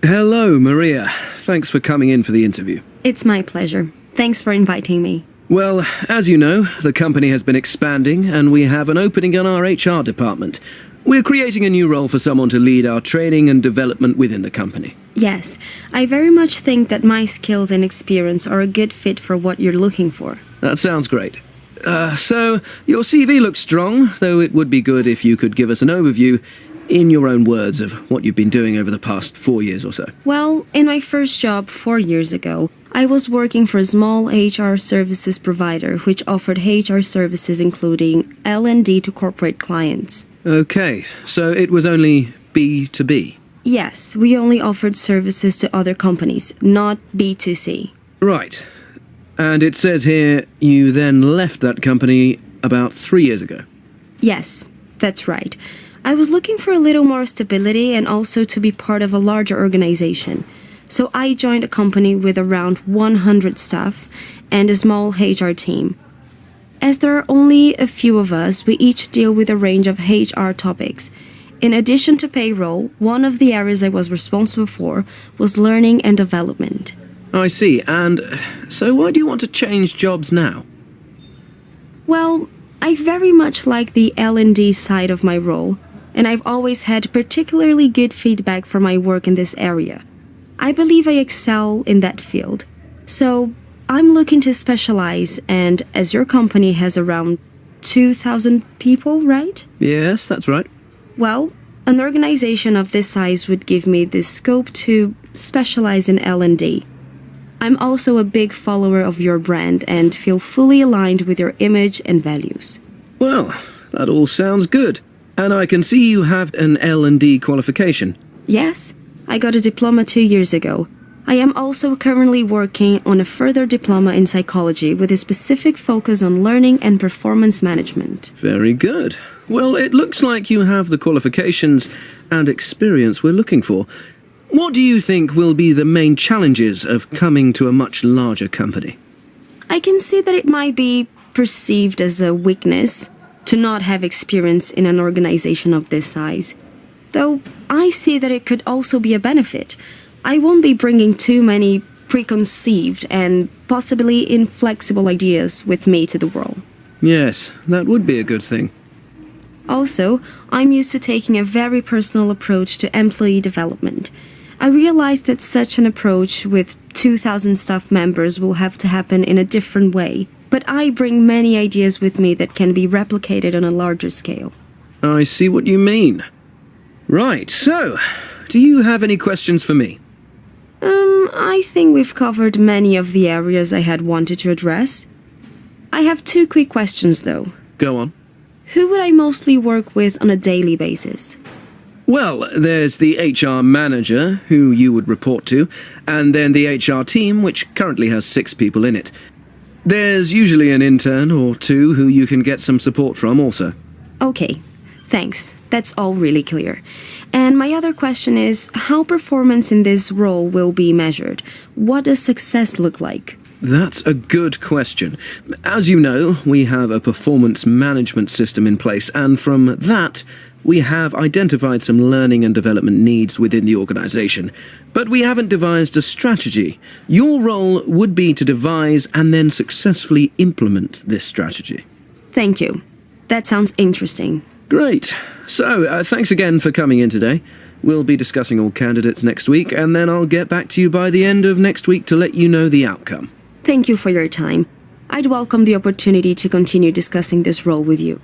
Hello, Maria. Thanks for coming in for the interview. It's my pleasure. Thanks for inviting me. Well, as you know, the company has been expanding and we have an opening in our HR department. We're creating a new role for someone to lead our training and development within the company. Yes, I very much think that my skills and experience are a good fit for what you're looking for. That sounds great. So, your CV looks strong, though it would be good if you could give us an overview, in your own words, of what you've been doing over the past 4 years or so. Well, in my first job 4 years ago, I was working for a small HR services provider which offered HR services including L&D to corporate clients. Okay, so it was only B2B. Yes, we only offered services to other companies, not B2C. Right. And it says here you then left that company about 3 years ago. Yes, that's right. I was looking for a little more stability and also to be part of a larger organization. So I joined a company with around 100 staff and a small HR team. As there are only a few of us, we each deal with a range of HR topics. In addition to payroll, one of the areas I was responsible for was learning and development. I see. And so why do you want to change jobs now? Well, I very much like the L&D side of my role, and I've always had particularly good feedback for my work in this area. I believe I excel in that field. So I'm looking to specialize, and as your company has around 2,000 people, right? Yes, that's right. Well, an organization of this size would give me the scope to specialize in L&D. I'm also a big follower of your brand and feel fully aligned with your image and values. Well, that all sounds good. And I can see you have an L&D qualification. Yes, I got a diploma 2 years ago. I am also currently working on a further diploma in psychology with a specific focus on learning and performance management. Very good. Well, it looks like you have the qualifications and experience we're looking for. What do you think will be the main challenges of coming to a much larger company? I can see that it might be perceived as a weakness to not have experience in an organization of this size. Though I see that it could also be a benefit. I won't be bringing too many preconceived and possibly inflexible ideas with me to the world. Yes, that would be a good thing. Also, I'm used to taking a very personal approach to employee development. I realize that such an approach with 2,000 staff members will have to happen in a different way, but I bring many ideas with me that can be replicated on a larger scale. I see what you mean. Right, so, do you have any questions for me? I think we've covered many of the areas I had wanted to address. I have 2 quick questions though. Go on. Who would I mostly work with on a daily basis? Well, there's the HR manager, who you would report to, and then the HR team, which currently has 6 people in it. There's usually an intern or 2 who you can get some support from also. Okay, thanks. That's all really clear. And my other question is, how performance in this role will be measured? What does success look like? That's a good question. As you know, we have a performance management system in place, and from that, we have identified some learning and development needs within the organization. But we haven't devised a strategy. Your role would be to devise and then successfully implement this strategy. Thank you. That sounds interesting. Great. So, thanks again for coming in today. We'll be discussing all candidates next week, and then I'll get back to you by the end of next week to let you know the outcome. Thank you for your time. I'd welcome the opportunity to continue discussing this role with you.